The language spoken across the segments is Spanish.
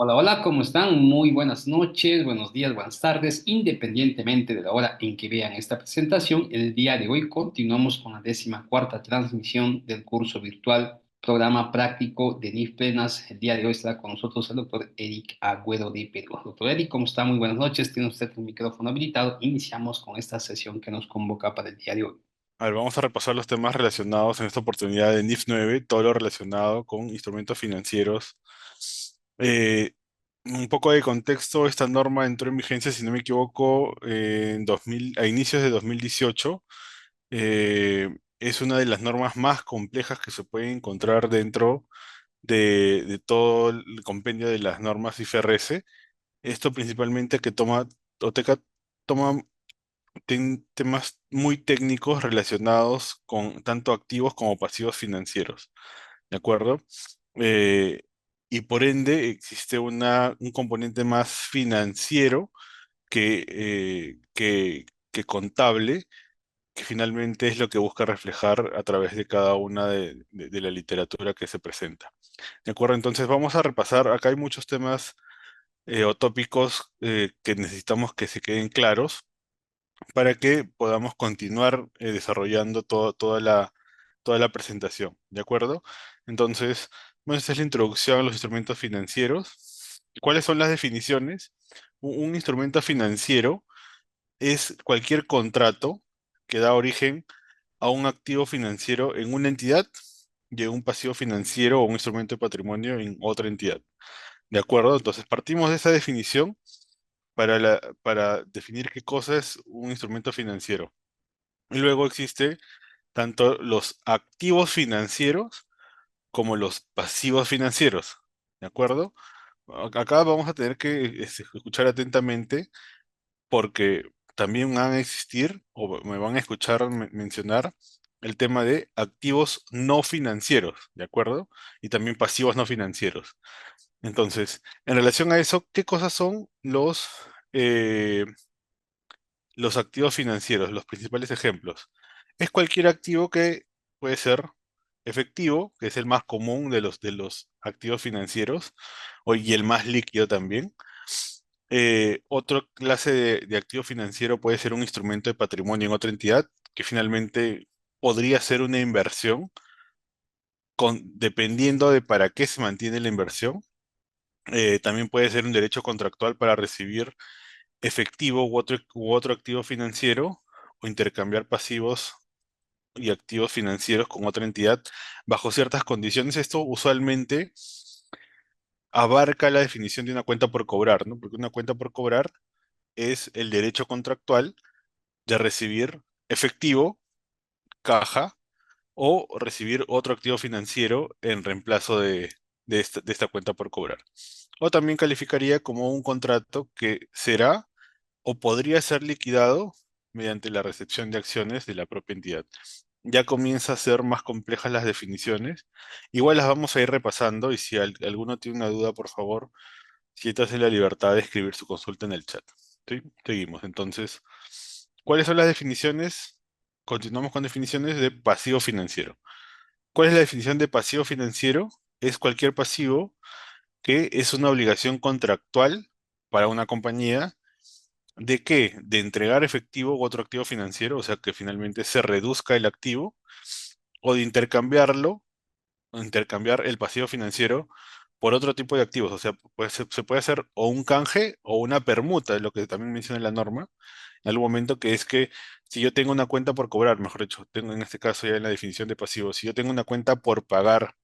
Hola, hola, ¿cómo están? Muy buenas noches, buenos días, buenas tardes, independientemente de la hora en que vean esta presentación. El día de hoy continuamos con la 14ª transmisión del curso virtual Programa Práctico de NIF Plenas. El día de hoy estará con nosotros el doctor Eric Agüero de Perú. Doctor Eric, ¿cómo está? Muy buenas noches. Tiene usted un micrófono habilitado. Iniciamos con esta sesión que nos convoca para el día de hoy. A ver, vamos a repasar los temas relacionados en esta oportunidad de NIF 9, todo lo relacionado con instrumentos financieros. Eh, un poco de contexto, esta norma entró en vigencia, si no me equivoco, en 2000, a inicios de 2018. Es una de las normas más complejas que se pueden encontrar dentro de todo el compendio de las normas IFRS. Esto principalmente que toma, OTECA toma temas muy técnicos relacionados con tanto activos como pasivos financieros, ¿de acuerdo? Eh, y por ende existe un componente más financiero que contable, que finalmente es lo que busca reflejar a través de cada una de la literatura que se presenta. ¿De acuerdo? Entonces vamos a repasar, acá hay muchos temas o tópicos que necesitamos que se queden claros para que podamos continuar desarrollando toda la presentación, ¿de acuerdo? Entonces, bueno, esta es la introducción a los instrumentos financieros. ¿Cuáles son las definiciones? Un instrumento financiero es cualquier contrato que da origen a un activo financiero en una entidad y un pasivo financiero o un instrumento de patrimonio en otra entidad. ¿De acuerdo? Entonces, partimos de esa definición para definir qué cosa es un instrumento financiero. Y luego existe tanto los activos financieros como los pasivos financieros. ¿De acuerdo? Acá vamos a tener que escuchar atentamente porque también van a existir o me van a escuchar mencionar el tema de activos no financieros, ¿de acuerdo? Y también pasivos no financieros. Entonces, en relación a eso, ¿qué cosas son eh, los activos financieros? Los principales ejemplos. Es cualquier activo que puede ser efectivo, que es el más común de los activos financieros, y el más líquido también. Otra clase de activo financiero puede ser un instrumento de patrimonio en otra entidad, que finalmente podría ser una inversión, dependiendo de para qué se mantiene la inversión. También puede ser un derecho contractual para recibir efectivo u otro activo financiero o intercambiar pasivos y activos financieros con otra entidad bajo ciertas condiciones. Esto usualmente abarca la definición de una cuenta por cobrar, ¿no? Porque una cuenta por cobrar es el derecho contractual de recibir efectivo, caja, o recibir otro activo financiero en reemplazo de esta cuenta por cobrar. O también calificaría como un contrato que será o podría ser liquidado mediante la recepción de acciones de la propia entidad. Ya comienza a ser más complejas las definiciones. Igual las vamos a ir repasando y si alguno tiene una duda, por favor, siéntase en la libertad de escribir su consulta en el chat. ¿Sí? Seguimos. Entonces, ¿cuáles son las definiciones? Continuamos con definiciones de pasivo financiero. ¿Cuál es la definición de pasivo financiero? Es cualquier pasivo que es una obligación contractual para una compañía. ¿De qué? De entregar efectivo u otro activo financiero, o sea que finalmente se reduzca el activo, o de intercambiarlo, o intercambiar el pasivo financiero por otro tipo de activos. O sea, se puede hacer o un canje o una permuta, es lo que también menciona la norma, en algún momento, que es que si yo tengo una cuenta por cobrar, mejor dicho, tengo en este caso ya en la definición de pasivo, si yo tengo una cuenta por pagar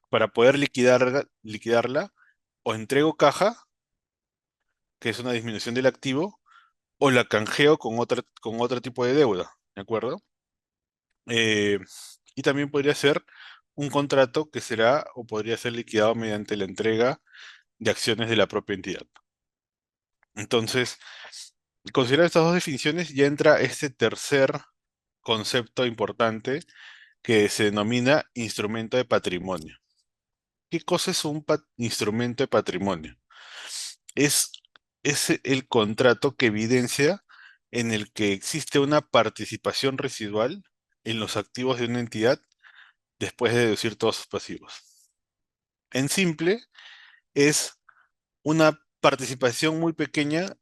para poder liquidarla, o entrego caja, que es una disminución del activo, o la canjeo con otro tipo de deuda, ¿de acuerdo? Eh, y también podría ser un contrato que será o podría ser liquidado mediante la entrega de acciones de la propia entidad. Entonces, considerando estas dos definiciones, ya entra este tercer concepto importante que se denomina instrumento de patrimonio. ¿Qué cosa es un instrumento de patrimonio? Es, es el contrato que evidencia en el que existe una participación residual en los activos de una entidad después de deducir todos sus pasivos. En simple, es una participación muy pequeña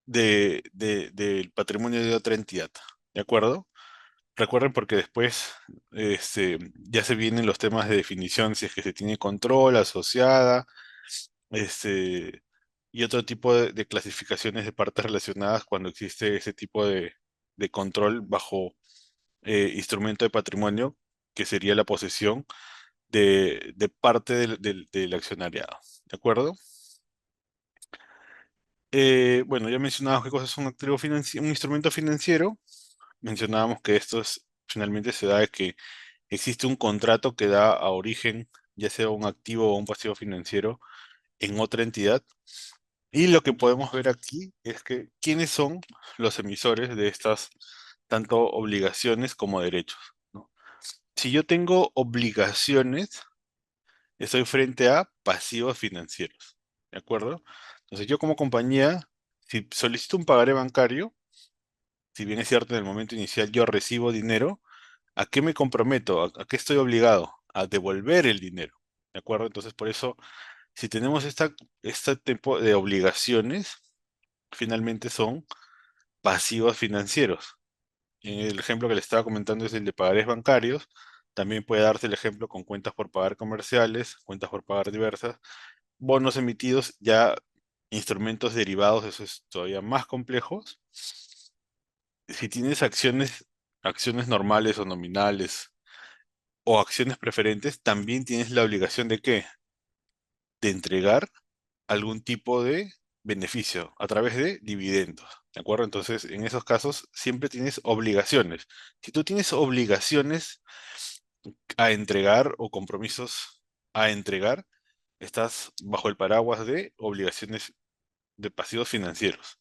del patrimonio de otra entidad. ¿De acuerdo? Recuerden porque después ya se vienen los temas de definición, si es que se tiene control asociada, este, y otro tipo de clasificaciones de partes relacionadas cuando existe ese tipo de control bajo instrumento de patrimonio, que sería la posesión de parte del accionariado. ¿De acuerdo? Bueno, ya mencionábamos qué cosas es un activo financiero, un instrumento financiero. Mencionábamos que finalmente se da de que existe un contrato que da a origen, ya sea un activo o un pasivo financiero, en otra entidad. Y lo que podemos ver aquí es que quiénes son los emisores de estas tanto obligaciones como derechos, ¿no? Si yo tengo obligaciones, estoy frente a pasivos financieros, ¿de acuerdo? Entonces yo como compañía, si solicito un pagaré bancario, si bien es cierto en el momento inicial yo recibo dinero, ¿a qué me comprometo? ¿A qué estoy obligado? A devolver el dinero, ¿de acuerdo? Entonces por eso, si tenemos este tipo de obligaciones, finalmente son pasivos financieros. En el ejemplo que le estaba comentando es el de pagarés bancarios. También puede darse el ejemplo con cuentas por pagar comerciales, cuentas por pagar diversas, bonos emitidos, ya instrumentos derivados, eso es todavía más complejos. Si tienes acciones normales o nominales o acciones preferentes, también tienes la obligación de ¿qué? De entregar algún tipo de beneficio a través de dividendos. ¿De acuerdo? Entonces, en esos casos siempre tienes obligaciones. Si tú tienes obligaciones a entregar o compromisos a entregar, estás bajo el paraguas de obligaciones de pasivos financieros.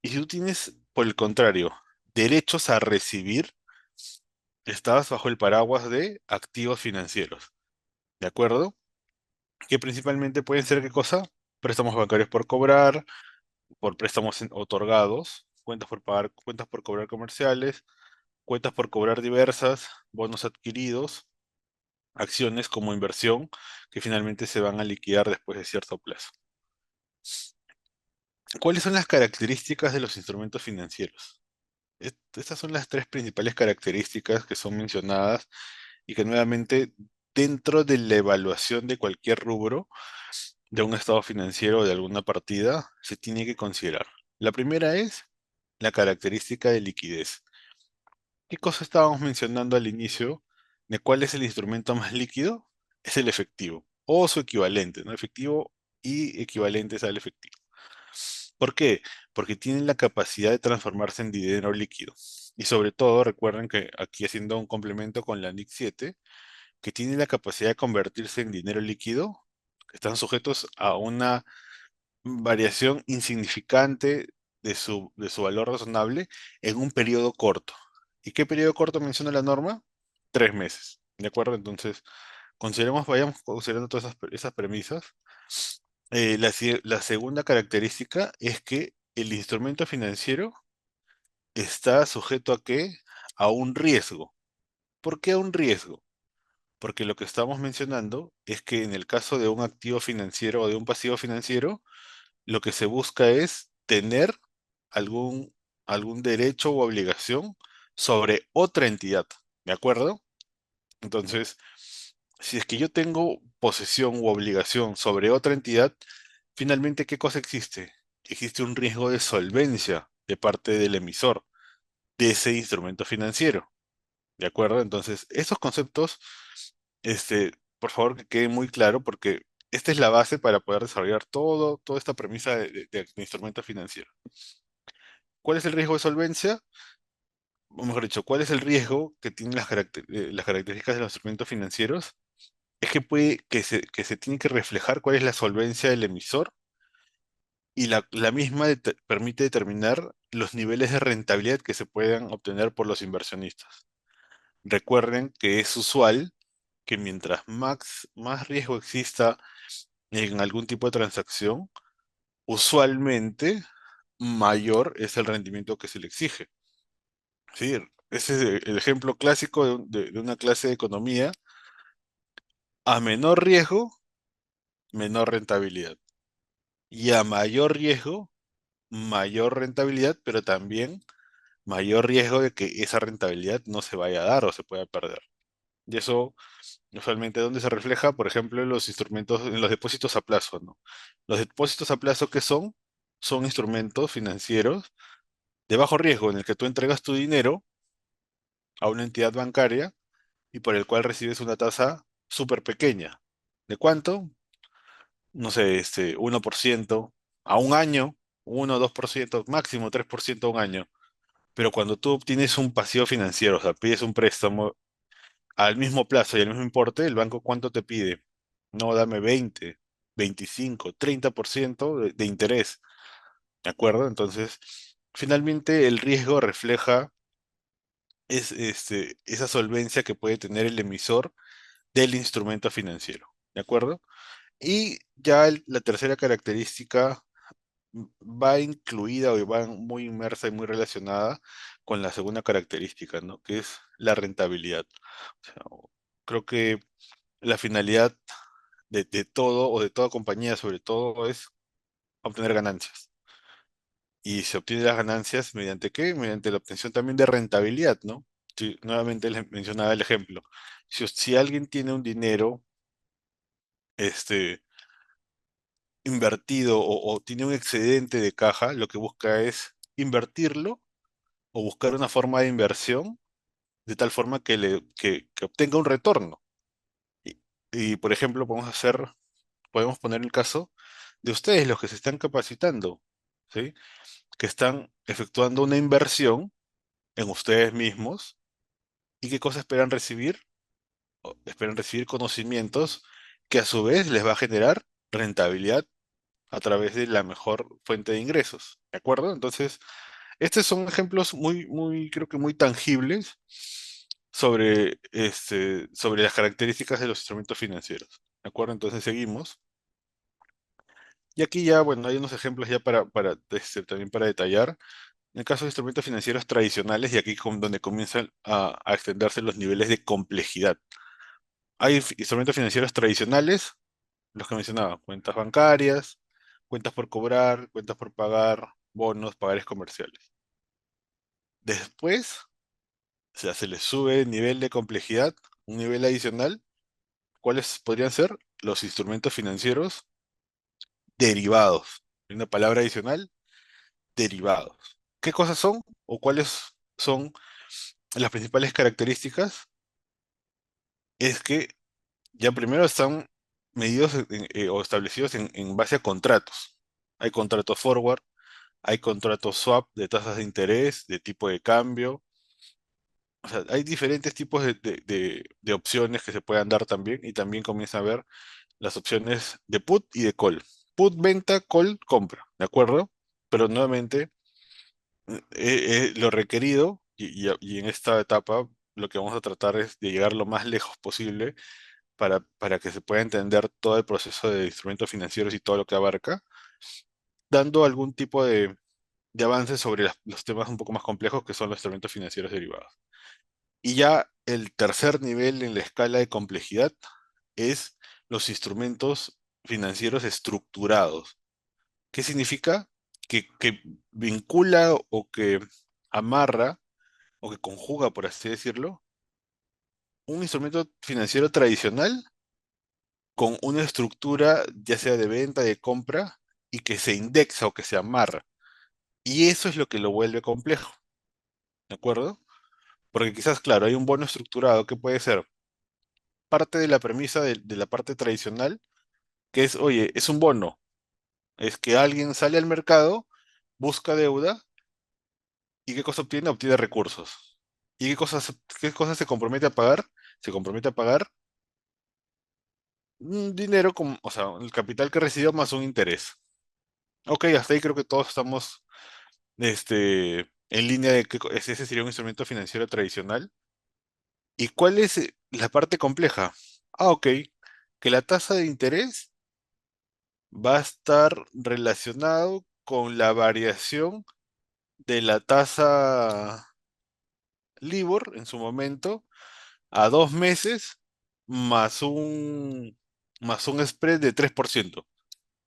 Y si tú tienes, por el contrario, derechos a recibir, estás bajo el paraguas de activos financieros. ¿De acuerdo? Que principalmente pueden ser ¿qué cosa? Préstamos bancarios por cobrar, por préstamos otorgados, cuentas por pagar, cuentas por cobrar comerciales, cuentas por cobrar diversas, bonos adquiridos, acciones como inversión que finalmente se van a liquidar después de cierto plazo. ¿Cuáles son las características de los instrumentos financieros? Estas son las tres principales características que son mencionadas y que nuevamente dentro de la evaluación de cualquier rubro de un estado financiero o de alguna partida se tiene que considerar. La primera es la característica de liquidez. ¿Qué cosa estábamos mencionando al inicio? ¿De cuál es el instrumento más líquido? Es el efectivo o su equivalente, ¿no? Efectivo y equivalentes al efectivo. ¿Por qué? Porque tienen la capacidad de transformarse en dinero líquido. Y sobre todo, recuerden que aquí haciendo un complemento con la NIC 7, que tiene la capacidad de convertirse en dinero líquido, están sujetos a una variación insignificante de su valor razonable en un periodo corto. ¿Y qué periodo corto menciona la norma? 3 meses. ¿De acuerdo? Entonces, vayamos considerando todas esas premisas. La segunda característica es que el instrumento financiero está sujeto a qué? A un riesgo. ¿Por qué a un riesgo? Porque lo que estamos mencionando es que en el caso de un activo financiero o de un pasivo financiero, lo que se busca es tener algún, algún derecho u obligación sobre otra entidad, ¿de acuerdo? Entonces, si es que yo tengo posesión u obligación sobre otra entidad, finalmente, ¿qué cosa existe? Existe un riesgo de solvencia de parte del emisor de ese instrumento financiero, ¿de acuerdo? Entonces, esos conceptos, por favor que quede muy claro porque esta es la base para poder desarrollar toda esta premisa de instrumento financiero. ¿Cuál es el riesgo de solvencia? O mejor dicho, ¿cuál es el riesgo que tienen las características de los instrumentos financieros? Es que que se tiene que reflejar cuál es la solvencia del emisor y la misma permite determinar los niveles de rentabilidad que se puedan obtener por los inversionistas. Recuerden que es usual que mientras más riesgo exista en algún tipo de transacción, usualmente mayor es el rendimiento que se le exige. Sí, ese es el ejemplo clásico de una clase de economía. A menor riesgo, menor rentabilidad. Y a mayor riesgo, mayor rentabilidad, pero también mayor riesgo de que esa rentabilidad no se vaya a dar o se pueda perder. Y eso usualmente donde se refleja, por ejemplo, en los instrumentos, en los depósitos a plazo, ¿no? Los depósitos a plazo, ¿qué son? Son instrumentos financieros de bajo riesgo en el que tú entregas tu dinero a una entidad bancaria y por el cual recibes una tasa súper pequeña. ¿De cuánto? No sé, 1% a un año, 1 o 2%, máximo 3% a un año. Pero cuando tú obtienes un pasivo financiero, o sea, pides un préstamo al mismo plazo y al mismo importe, ¿el banco cuánto te pide? No, dame 20, 25, 30% de interés, ¿de acuerdo? Entonces, finalmente el riesgo refleja esa solvencia que puede tener el emisor del instrumento financiero, ¿de acuerdo? Y ya la tercera característica va incluida o va muy inmersa y muy relacionada con la segunda característica, ¿no? Que es la rentabilidad. O sea, creo que la finalidad de todo o de toda compañía, sobre todo, es obtener ganancias. Y se obtiene las ganancias mediante qué? Mediante la obtención también de rentabilidad, ¿no? Sí, nuevamente les mencionaba el ejemplo. Si alguien tiene un dinero, este, invertido o tiene un excedente de caja, lo que busca es invertirlo o buscar una forma de inversión de tal forma que obtenga un retorno. Y, por ejemplo, podemos poner el caso de ustedes, los que se están capacitando, ¿sí? Que están efectuando una inversión en ustedes mismos y qué cosa esperan recibir. Esperan recibir conocimientos que a su vez les va a generar rentabilidad a través de la mejor fuente de ingresos, ¿de acuerdo? Entonces, estos son ejemplos creo que muy tangibles sobre las características de los instrumentos financieros. ¿De acuerdo? Entonces seguimos. Y aquí ya, bueno, hay unos ejemplos ya también para detallar. En el caso de instrumentos financieros tradicionales, y aquí donde comienzan a extenderse los niveles de complejidad. Hay instrumentos financieros tradicionales, los que mencionaba, cuentas bancarias, cuentas por cobrar, cuentas por pagar, bonos, pagares comerciales. Después, o sea, se les sube el nivel de complejidad, un nivel adicional. ¿Cuáles podrían ser? Los instrumentos financieros derivados. Una palabra adicional, derivados. ¿Qué cosas son o cuáles son las principales características? Es que ya primero están medidos o establecidos en base a contratos. Hay contratos forward, hay contratos swap de tasas de interés, de tipo de cambio. O sea, hay diferentes tipos de opciones que se puedan dar también y también comienza a ver las opciones de put y de call. Put venta, call compra, ¿de acuerdo? Pero nuevamente, lo requerido y en esta etapa lo que vamos a tratar es de llegar lo más lejos posible para que se pueda entender todo el proceso de instrumentos financieros y todo lo que abarca, dando algún tipo de avance sobre los temas un poco más complejos que son los instrumentos financieros derivados. Y ya el tercer nivel en la escala de complejidad es los instrumentos financieros estructurados. ¿Qué significa? Que vincula o que amarra o que conjuga, por así decirlo, un instrumento financiero tradicional con una estructura ya sea de venta, de compra, y que se indexa o que se amarra. Y eso es lo que lo vuelve complejo, ¿de acuerdo? Porque quizás, claro, hay un bono estructurado que puede ser parte de la premisa de la parte tradicional, que es, oye, es un bono, es que alguien sale al mercado, busca deuda, ¿y qué cosa obtiene? Obtiene recursos. ¿Y qué cosas se compromete a pagar? Se compromete a pagar un dinero, o sea, el capital que recibió más un interés. Ok, hasta ahí creo que todos estamos en línea de que ese sería un instrumento financiero tradicional. ¿Y cuál es la parte compleja? Ok, que la tasa de interés va a estar relacionado con la variación de la tasa LIBOR en su momento a 2 meses más un spread de 3%.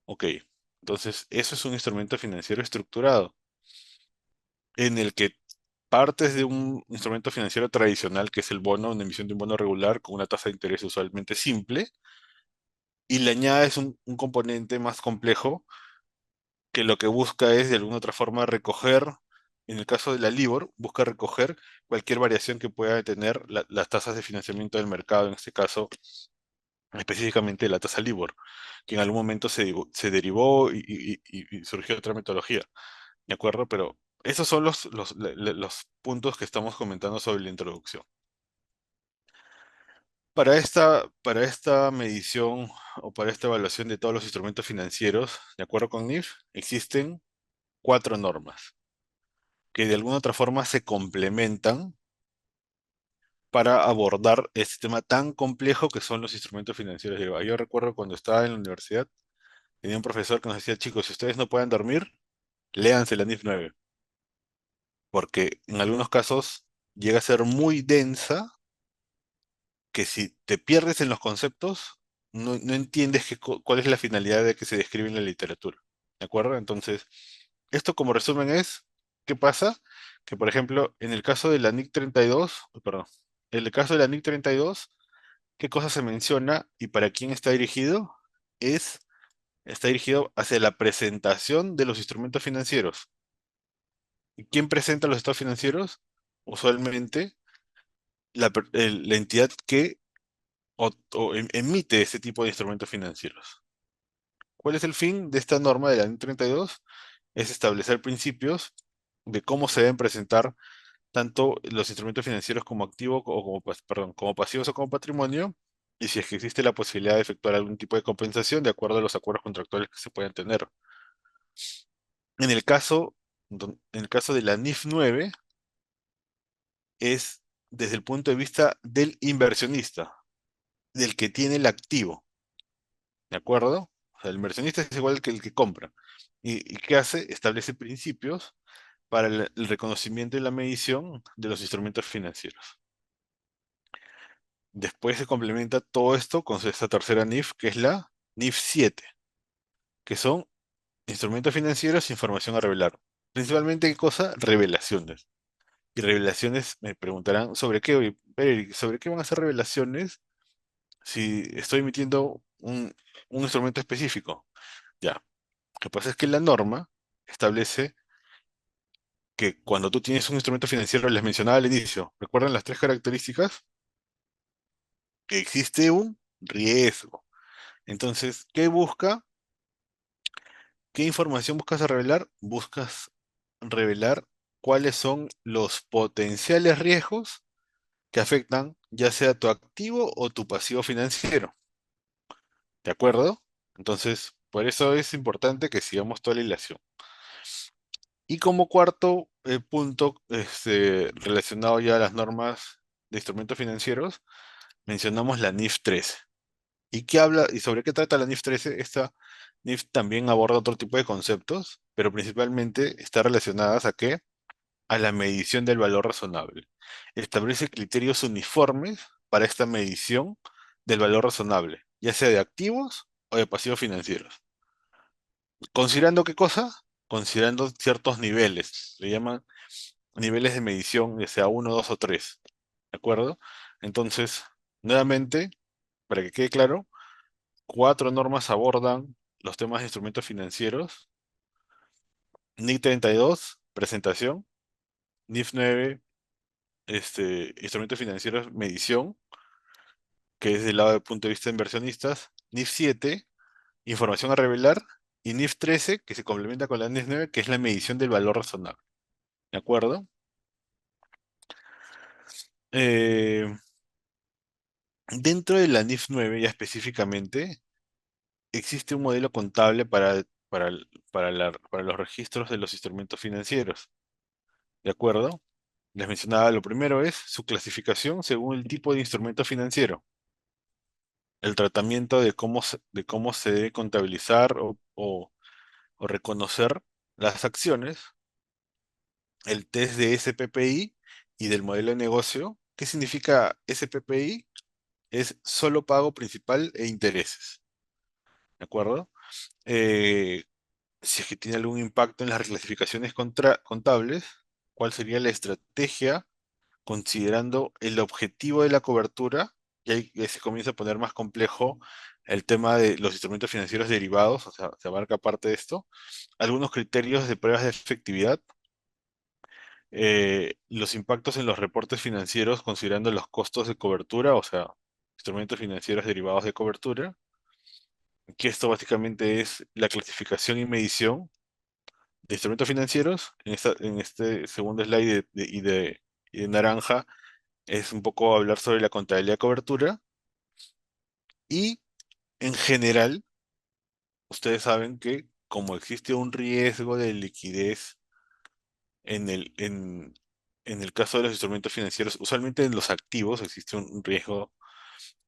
Ok. Entonces, eso es un instrumento financiero estructurado, en el que partes de un instrumento financiero tradicional, que es el bono, una emisión de un bono regular con una tasa de interés usualmente simple, y le añades un componente más complejo que lo que busca es de alguna otra forma recoger, en el caso de la LIBOR, busca recoger cualquier variación que pueda tener las tasas de financiamiento del mercado, en este caso específicamente la tasa LIBOR, que en algún momento se derivó y surgió otra metodología, ¿de acuerdo? Pero esos son los puntos que estamos comentando sobre la introducción. Para esta medición o para esta evaluación de todos los instrumentos financieros, de acuerdo con NIF, existen cuatro normas que de alguna otra forma se complementan para abordar este tema tan complejo que son los instrumentos financieros derivados. Yo recuerdo cuando estaba en la universidad, tenía un profesor que nos decía, chicos, si ustedes no pueden dormir, léanse la NIF 9, porque en algunos casos llega a ser muy densa, que si te pierdes en los conceptos, no entiendes cuál es la finalidad de que se describe en la literatura. ¿De acuerdo? Entonces, esto como resumen es, ¿qué pasa? Que por ejemplo, en el caso de la NIC 32, perdón, en el caso de la NIC 32, ¿qué cosa se menciona y para quién está dirigido? Es, está dirigido hacia la presentación de los instrumentos financieros. ¿Y quién presenta los estados financieros? Usualmente la entidad que emite ese tipo de instrumentos financieros. ¿Cuál es el fin de esta norma de la NIC 32? Es establecer principios de cómo se deben presentar tanto los instrumentos financieros como activos o como, perdón, como pasivos o como patrimonio, y si es que existe la posibilidad de efectuar algún tipo de compensación de acuerdo a los acuerdos contractuales que se puedan tener. En el caso, en el caso de la NIF 9, es desde el punto de vista del inversionista, del que tiene el activo, ¿de acuerdo? O sea, el inversionista es igual que el que compra. Y qué hace? Establece principios para el reconocimiento y la medición de los instrumentos financieros. Después se complementa todo esto con esta tercera NIF, que es la NIF 7, que son instrumentos financieros, información a revelar. Principalmente, ¿qué cosa? Revelaciones. Y revelaciones me preguntarán, ¿sobre qué? Oye, Eric, ¿sobre qué van a ser revelaciones si estoy emitiendo un instrumento específico? Ya, lo que pasa es que la norma establece que cuando tú tienes un instrumento financiero, les mencionaba al inicio, ¿recuerdan las tres características? Que existe un riesgo. Entonces, ¿qué busca? ¿Qué información buscas revelar? Buscas revelar cuáles son los potenciales riesgos que afectan ya sea tu activo o tu pasivo financiero. ¿De acuerdo? Entonces, por eso es importante que sigamos toda la hilación. Y como cuarto punto, relacionado ya a las normas de instrumentos financieros, mencionamos la NIF 13. ¿Y qué habla y sobre qué trata la NIF 13? Esta NIF también aborda otro tipo de conceptos, pero principalmente está relacionadas a qué? A la medición del valor razonable. Establece criterios uniformes para esta medición del valor razonable, ya sea de activos o de pasivos financieros. ¿Considerando qué cosa? Considerando ciertos niveles. Le llaman niveles de medición, ya sea uno, 2 o 3. ¿De acuerdo? Entonces, nuevamente, para que quede claro, cuatro normas abordan los temas de instrumentos financieros. NIC 32, presentación. NIF 9, instrumentos financieros, medición, que es del lado del punto de vista de inversionistas. NIF 7, información a revelar. Y NIF 13, que se complementa con la NIF 9, que es la medición del valor razonable. ¿De acuerdo? Eh, Dentro de la NIF 9, ya específicamente, existe un modelo contable para los registros de los instrumentos financieros. ¿De acuerdo? Les mencionaba, lo primero es su clasificación según el tipo de instrumento financiero, el tratamiento de cómo se debe contabilizar o reconocer las acciones, el test de SPPI y del modelo de negocio. ¿Qué significa SPPI? Es solo pago principal e intereses. ¿De acuerdo? si es que tiene algún impacto en las reclasificaciones contables, cuál sería la estrategia considerando el objetivo de la cobertura, y ahí se comienza a poner más complejo el tema de los instrumentos financieros derivados, o sea, se abarca parte de esto, algunos criterios de pruebas de efectividad, los impactos en los reportes financieros considerando los costos de cobertura, o sea, instrumentos financieros derivados de cobertura, que esto básicamente es la clasificación y medición de instrumentos financieros. En este segundo slide y de naranja es un poco hablar sobre la contabilidad de cobertura y en general, ustedes saben que como existe un riesgo de liquidez en en el caso de los instrumentos financieros, usualmente en los activos existe un riesgo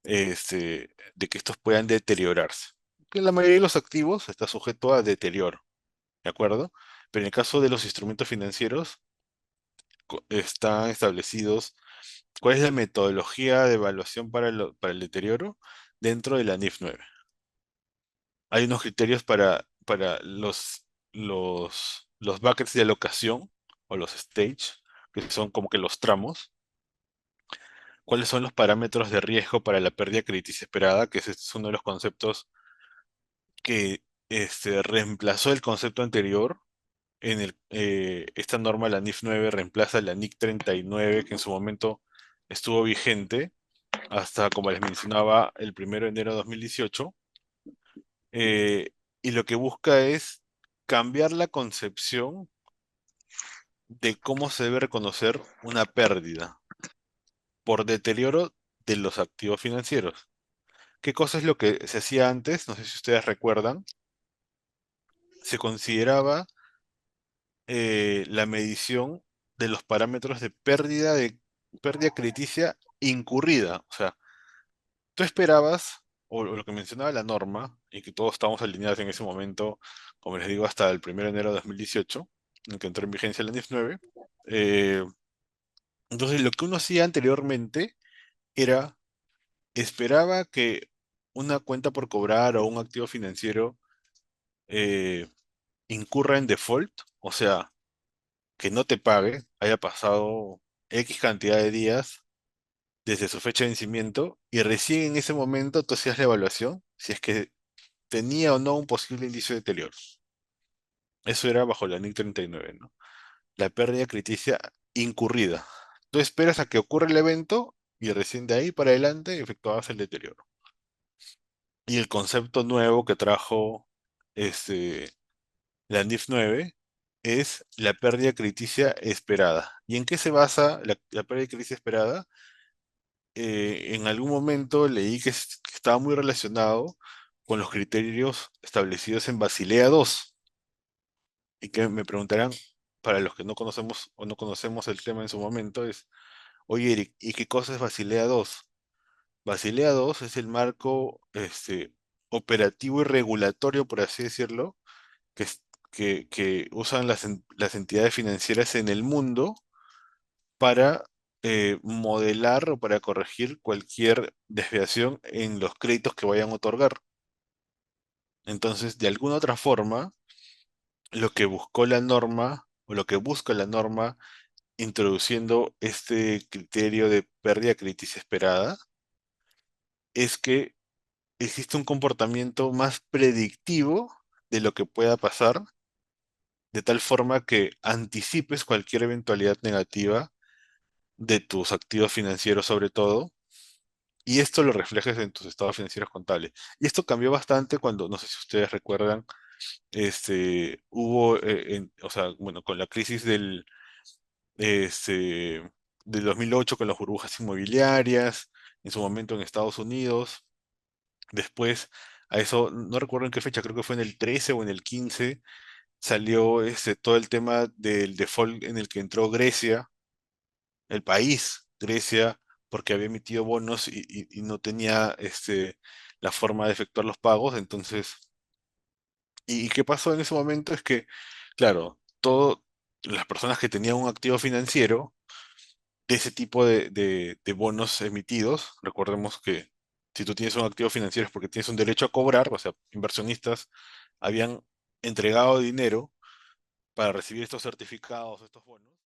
de que estos puedan deteriorarse. Que la mayoría de los activos está sujeto a deterioro, ¿de acuerdo? Pero en el caso de los instrumentos financieros, están establecidos cuál es la metodología de evaluación para para el deterioro dentro de la NIF 9. Hay unos criterios para los buckets de alocación o los stage, que son como que los tramos. ¿Cuáles son los parámetros de riesgo para la pérdida crediticia esperada? Que ese es uno de los conceptos que reemplazó el concepto anterior. Esta norma, la NIF 9, reemplaza la NIC 39, que en su momento estuvo vigente hasta, como les mencionaba, el 1 de enero de 2018. eh, y lo que busca es cambiar la concepción de cómo se debe reconocer una pérdida por deterioro de los activos financieros. ¿Qué cosa es lo que se hacía antes? No sé si ustedes recuerdan. Se consideraba la medición de los parámetros de pérdida crediticia incurrida. O sea, tú esperabas, o lo que mencionaba la norma, y que todos estábamos alineados en ese momento, como les digo, hasta el 1 de enero de 2018, en que entró en vigencia la NIF 9. eh, entonces, lo que uno hacía anteriormente era, esperaba que una cuenta por cobrar o un activo financiero eh, incurra en default, o sea, que no te pague, haya pasado X cantidad de días desde su fecha de vencimiento, y recién en ese momento tú hacías la evaluación si es que tenía o no un posible indicio de deterioro. Eso era bajo la NIC 39, ¿no? La pérdida crediticia incurrida. Tú esperas a que ocurra el evento y recién de ahí para adelante efectuabas el deterioro. Y el concepto nuevo que trajo este, la NIF 9 es la pérdida crediticia esperada. ¿Y en qué se basa la pérdida crediticia esperada? En algún momento leí que estaba muy relacionado con los criterios establecidos en Basilea II. Y que me preguntarán, para los que no conocemos o no conocemos el tema en su momento, es, oye, Eric, ¿y qué cosa es Basilea II? Basilea II es el marco operativo y regulatorio, por así decirlo, que usan las entidades financieras en el mundo para modelar o para corregir cualquier desviación en los créditos que vayan a otorgar. Entonces, de alguna otra forma, lo que buscó la norma o lo que busca la norma introduciendo este criterio de pérdida crediticia esperada es que existe un comportamiento más predictivo de lo que pueda pasar, de tal forma que anticipes cualquier eventualidad negativa de tus activos financieros sobre todo, y esto lo reflejes en tus estados financieros contables. Y esto cambió bastante cuando, no sé si ustedes recuerdan, hubo, o sea, bueno, con la crisis del 2008 con las burbujas inmobiliarias, en su momento en Estados Unidos, después a eso, no recuerdo en qué fecha, creo que fue en el 13 o en el 15, salió todo el tema del default en el que entró Grecia, el país, Grecia, porque había emitido bonos y no tenía la forma de efectuar los pagos. Entonces, ¿y qué pasó en ese momento? Es que, claro, todas las personas que tenían un activo financiero de ese tipo de bonos emitidos, recordemos que si tú tienes un activo financiero es porque tienes un derecho a cobrar, o sea, inversionistas habían entregado dinero para recibir estos certificados, estos bonos.